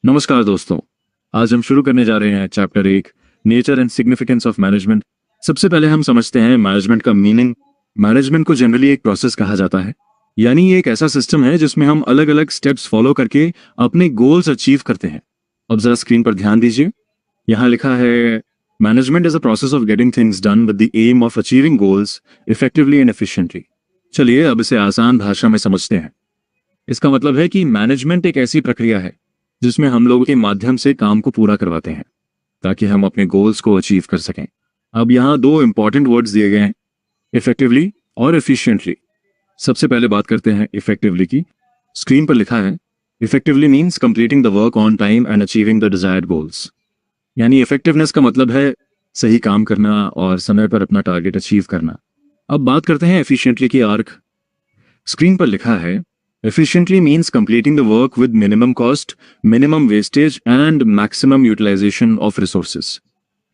नमस्कार दोस्तों। आज हम शुरू करने जा रहे हैं chapter 1, nature and significance of management. सबसे पहले हम समझते हैं मैनेजमेंट का मीनिंग। मैनेजमेंट को जनरली एक प्रोसेस कहा जाता है, यानी ये एक ऐसा सिस्टम है जिसमें हम अलग अलग स्टेप्स फॉलो करके अपने गोल्स अचीव करते हैं। अब जरा स्क्रीन पर ध्यान दीजिए, यहाँ लिखा है management is a process of getting things done with the aim of achieving goals effectively and efficiently. चलिए अब इसे आसान भाषा में समझते हैं। इसका मतलब है कि मैनेजमेंट एक ऐसी प्रक्रिया है जिसमें हम लोगों के माध्यम से काम को पूरा करवाते हैं ताकि हम अपने गोल्स को अचीव कर सकें। अब यहाँ दो इंपॉर्टेंट वर्ड्स दिए गए हैं, इफेक्टिवली और एफिशिएंटली। सबसे पहले बात करते हैं इफेक्टिवली की। स्क्रीन पर लिखा है effectively means completing the work on time and achieving the desired goals. यानी इफेक्टिवनेस का मतलब है सही काम करना और समय पर अपना टारगेट अचीव करना। अब बात करते हैं एफिशिएंटली की आर्क। स्क्रीन पर लिखा है Efficiently means completing the work with minimum cost, minimum wastage and maximum utilization of resources.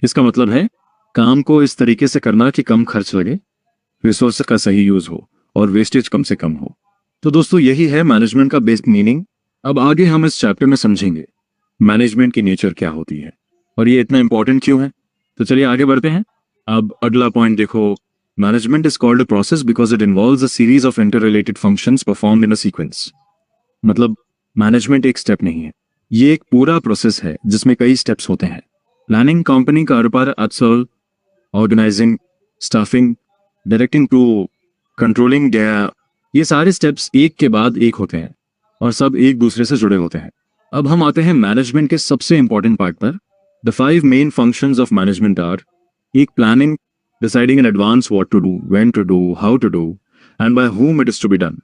इसका मतलब है काम को इस तरीके से करना कि कम खर्च लगे, रिसोर्स का सही यूज हो और वेस्टेज कम से कम हो। तो दोस्तों यही है मैनेजमेंट का बेसिक मीनिंग। अब आगे हम इस चैप्टर में समझेंगे मैनेजमेंट की नेचर क्या होती है और ये इतना इंपॉर्टेंट क्यों है। तो चलिए आगे बढ़ते हैं। अब अगला पॉइंट देखो, Management is called a process because it involves a series of interrelated functions performed in a sequence. मतलब मैनेजमेंट एक स्टेप नहीं है, ये एक पूरा प्रोसेस है जिसमें कई स्टेप्स होते हैं। प्लानिंग, कंपनी कारोबार, असल, organising, staffing, directing to controlling, ये सारे स्टेप्स एक के बाद एक होते हैं और सब एक दूसरे से जुड़े होते हैं। अब हम आते हैं मैनेजमेंट के सबसे इंपॉर्टेंट पार्ट पर। The 5 main functions of management are: एक planning, deciding in advance what to do, when to do, how to do, and by whom it is to be done.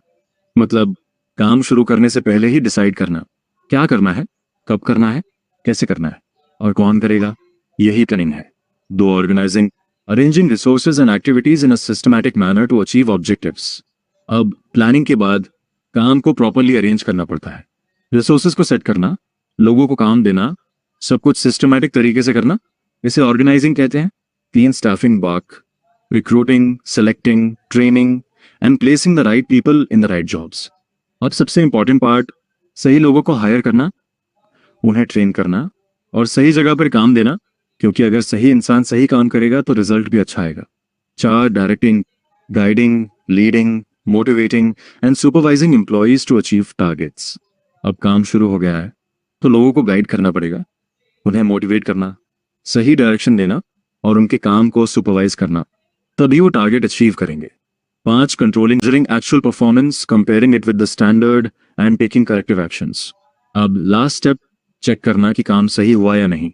मतलब काम शुरू करने से पहले ही डिसाइड करना क्या करना है, कब करना है, कैसे करना है और कौन करेगा, यही प्लानिंग है। 2, organising, arranging resources and activities in a systematic manner to achieve objectives. अब प्लानिंग के बाद काम को प्रॉपरली अरेंज करना पड़ता है, रिसोर्सेज को सेट करना, लोगों को काम देना, सब कुछ सिस्टमैटिक तरीके से करना, इसे ऑर्गेनाइजिंग कहते हैं। 3, staffing work, recruiting, selecting, training and placing the right people in the right jobs. और सबसे इंपॉर्टेंट पार्ट, सही लोगों को हायर करना, उन्हें ट्रेन करना और सही जगह पर काम देना, क्योंकि अगर सही इंसान सही काम करेगा तो रिजल्ट भी अच्छा आएगा। 4, directing, guiding, leading, motivating and supervising employees to achieve targets. अब काम शुरू हो गया है तो लोगों को गाइड करना पड़ेगा, उन्हें मोटिवेट करना, सही डायरेक्शन देना और उनके काम को सुपरवाइज करना, तभी वो टारगेट अचीव करेंगे। 5, controlling, measuring actual performance, comparing it with the standard and taking corrective actions. अब लास्ट स्टेप, चेक करना कि काम सही हुआ या नहीं,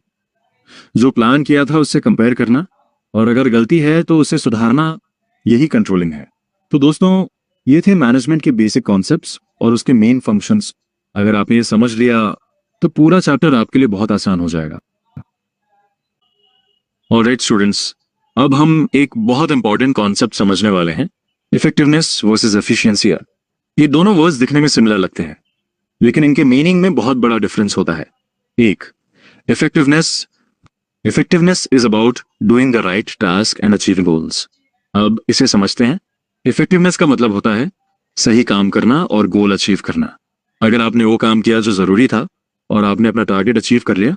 जो प्लान किया था उससे कंपेयर करना और अगर गलती है तो उसे सुधारना, यही कंट्रोलिंग है। तो दोस्तों ये थे मैनेजमेंट के बेसिक कॉन्सेप्ट्स और उसके मेन फंक्शंस। अगर आपने ये समझ लिया तो पूरा चैप्टर आपके लिए बहुत आसान हो जाएगा। ऑलराइट स्टूडेंट्स, अब हम एक बहुत इंपॉर्टेंट कॉन्सेप्ट समझने वाले हैं, इफेक्टिवनेस वर्सेस एफिशिएंसी। ये दोनों वर्ड्स दिखने में सिमिलर लगते हैं लेकिन इनके मीनिंग में बहुत बड़ा डिफरेंस होता है। एक, effectiveness is about doing the right task and achieving goals. अब इसे समझते हैं। इफेक्टिवनेस का मतलब होता है सही काम करना और गोल अचीव करना। अगर आपने वो काम किया जो जरूरी था और आपने अपना टारगेट अचीव कर लिया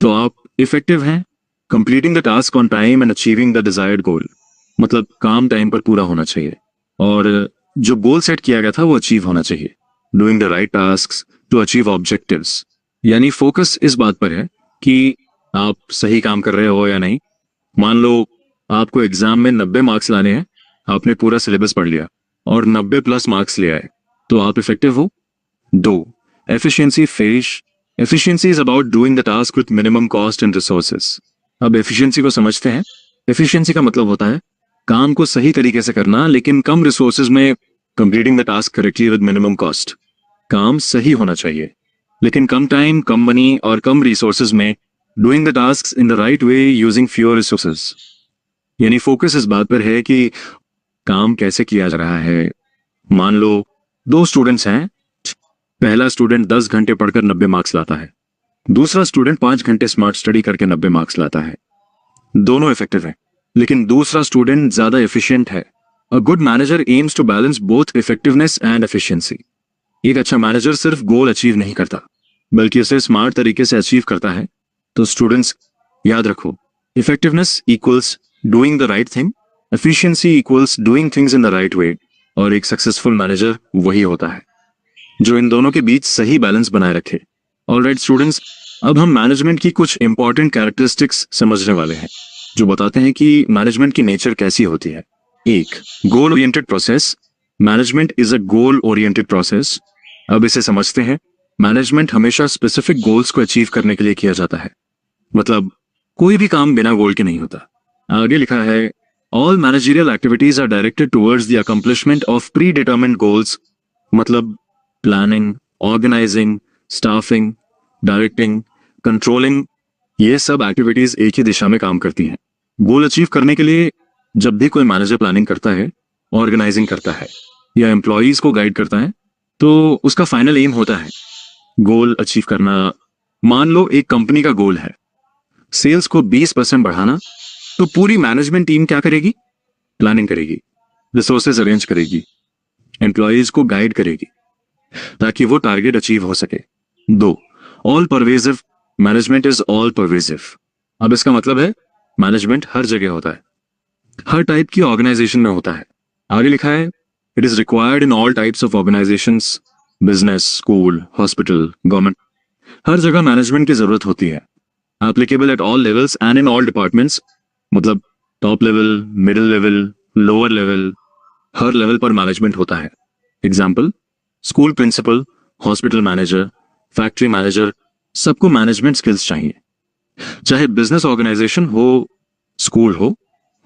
तो आप इफेक्टिव हैं। Completing the task on time and achieving the desired goal, मतलब काम टाइम पर पूरा होना चाहिए और जो गोल सेट किया गया था वो अचीव होना चाहिए। Doing the right tasks to achieve objectives, यानी फोकस इस बात पर है कि आप सही काम कर रहे हो या नहीं। मान लो आपको एग्जाम में 90 मार्क्स लाने हैं, आपने पूरा सिलेबस पढ़ लिया और 90+ मार्क्स ले आए, तो आप इफेक्टिव हो। 2, efficiency is about doing the task with minimum cost and resources. अब एफिशिएंसी को समझते हैं। एफिशिएंसी का मतलब होता है काम को सही तरीके से करना लेकिन कम रिसोर्सेज में, completing the task correctly with minimum cost. काम सही होना चाहिए लेकिन कम टाइम, कम मनी और कम रिसोर्सेज में, doing the task in the right way using fewer resources. यानी फोकस इस बात पर है कि काम कैसे किया जा रहा है। मान लो 2 स्टूडेंट्स हैं, पहला स्टूडेंट 10 घंटे पढ़कर 90 मार्क्स लाता है, दूसरा स्टूडेंट 5 घंटे स्मार्ट स्टडी करके 90 मार्क्स लाता है। दोनों इफेक्टिव हैं लेकिन दूसरा स्टूडेंट ज्यादा एफिशिएंट है। A good manager aims to balance both effectiveness and efficiency. एक अच्छा मैनेजर सिर्फ गोल अचीव नहीं करता बल्कि उसे स्मार्ट तरीके से अचीव करता है। तो स्टूडेंट्स याद रखो, effectiveness equals doing the right thing, efficiency equals doing things in the right way, और एक सक्सेसफुल मैनेजर वही होता है जो इन दोनों के बीच सही बैलेंस बनाए रखे। ऑलराइट स्टूडेंट्स, अब हम मैनेजमेंट की कुछ इंपॉर्टेंट कैरेक्टरिस्टिक्स समझने वाले हैं जो बताते हैं कि मैनेजमेंट की नेचर कैसी होती है। एक, goal oriented process. Management is a goal oriented process. अब इसे समझते हैं। मैनेजमेंट हमेशा स्पेसिफिक गोल्स को अचीव करने के लिए किया जाता है, मतलब कोई भी काम बिना गोल के नहीं होता। आगे लिखा है, all managerial activities are directed towards the accomplishment of predetermined goals, मतलब planning, organising, staffing, directing, controlling, ये सब एक्टिविटीज एक ही दिशा में काम करती हैं। गोल अचीव करने के लिए जब भी कोई मैनेजर प्लानिंग करता है, ऑर्गेनाइजिंग करता है या एम्प्लॉयज को गाइड करता है, तो उसका फाइनल एम होता है गोल अचीव करना। मान लो एक कंपनी का गोल है सेल्स को 20% बढ़ाना, तो पूरी मैनेजमेंट टीम क्या करेगी? प्लानिंग करेगी, रिसोर्सेज अरेंज करेगी, एम्प्लॉयज को गाइड करेगी ताकि वो टारगेट अचीव हो सके। दो, all pervasive. Management is all pervasive. अब इसका मतलब है मैनेजमेंट हर जगह होता है, हर टाइप की ऑर्गेनाइजेशन में होता है। आगे लिखा है, it is required in all types of organisations, business, school, hospital, government, हर जगह मैनेजमेंट की जरूरत होती है। Applicable at all levels and in all departments, मतलब top level, middle level, lower level, हर लेवल पर मैनेजमेंट होता है। Example, school principal, hospital manager, factory manager, सबको मैनेजमेंट स्किल्स चाहिए। चाहे बिजनेस ऑर्गेनाइजेशन हो, स्कूल हो,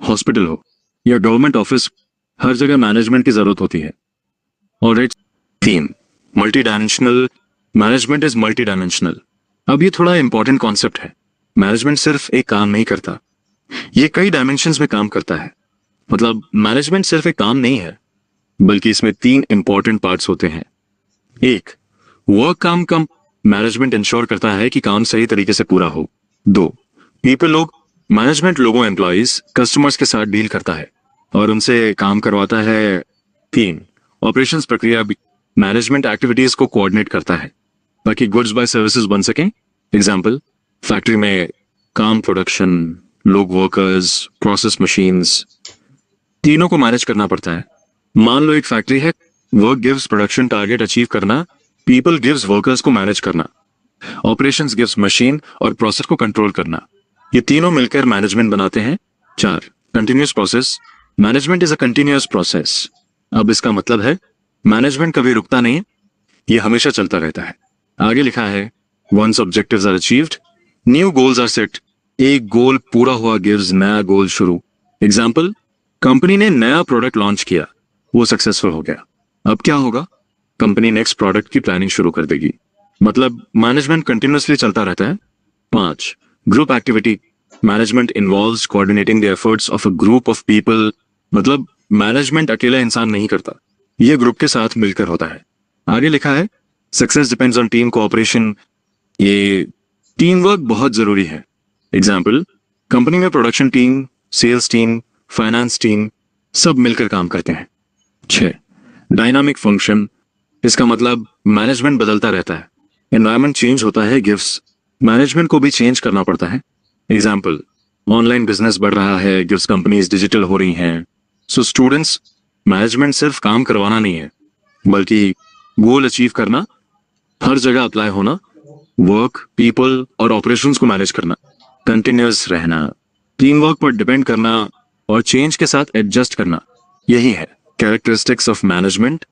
हॉस्पिटल हो या गवर्नमेंट ऑफिस, हर जगह मैनेजमेंट की जरूरत होती है। Alright, theme, multi dimensional. Management is multi dimensional. अब ये थोड़ा इंपॉर्टेंट कॉन्सेप्ट है। मैनेजमेंट सिर्फ एक काम नहीं करता, ये कई डायमेंशंस में काम करता है। मतलब मैनेजमेंट सिर्फ एक काम नहीं है, बल्कि इसमें 3 इंपॉर्टेंट पार्ट्स होते हैं। एक, वर्क काम कम मैनेजमेंट इंश्योर करता है कि काम सही तरीके से पूरा हो। 2, पीपल लोग मैनेजमेंट लोगों, एम्प्लॉइज, कस्टमर्स के साथ डील करता है और उनसे काम करवाता है। 3, ऑपरेशंस प्रक्रिया मैनेजमेंट एक्टिविटीज को कोऑर्डिनेट करता है ताकि गुड्स बाय सर्विसेज बन सकें। एग्जाम्पल, फैक्ट्री में काम, प्रोडक्शन, लोग, वर्कर्स, प्रोसेस मशीन्स, तीनों को मैनेज करना पड़ता है। मान लो एक फैक्ट्री है, work gives production target achieve करना, पीपल गिव्स वर्कर्स को मैनेज करना, ऑपरेशंस गिव्स मशीन और प्रोसेस को कंट्रोल करना। ये तीनों मिलकर मैनेजमेंट बनाते हैं। 4, continuous process. Management is a continuous process. अब इसका मतलब है मैनेजमेंट कभी रुकता नहीं है, ये हमेशा चलता रहता है। आगे लिखा है, once objectives are achieved, new goals are set. एक गोल पूरा हुआ गिव्स नया गोल शुरू। एग्जाम्पल, कंपनी ने नया प्रोडक्ट लॉन्च किया, वो सक्सेसफुल हो गया। अब क्या होगा? कंपनी नेक्स्ट प्रोडक्ट की प्लानिंग शुरू कर देगी। मतलब मैनेजमेंट कंटिन्यूअसली चलता रहता है। 5, group activity. Management involves coordinating the efforts of a group of people. मतलब मैनेजमेंट अकेला इंसान नहीं करता, ये ग्रुप के साथ मिलकर होता है। आगे लिखा है, success depends on team cooperation. ये टीम वर्क बहुत जरूरी है। एग्जाम्पल, कंपनी में production team, sales team, finance team, सब मिलकर काम करते हैं। 6, डायनामिक फंक्शन। इसका मतलब मैनेजमेंट बदलता रहता है, एनवायरनमेंट चेंज होता है, गिव्स मैनेजमेंट को भी चेंज करना पड़ता है। एग्जाम्पल, ऑनलाइन बिजनेस बढ़ रहा है, गिव्स कंपनीज डिजिटल हो रही हैं। सो स्टूडेंट्स, मैनेजमेंट सिर्फ काम करवाना नहीं है, बल्कि गोल अचीव करना, हर जगह अप्लाई होना, वर्क, पीपल और ऑपरेशंस को मैनेज करना, कंटिन्यूअस रहना, टीम वर्क पर डिपेंड करना और चेंज के साथ एडजस्ट करना, यही है कैरेक्टरिस्टिक्स ऑफ मैनेजमेंट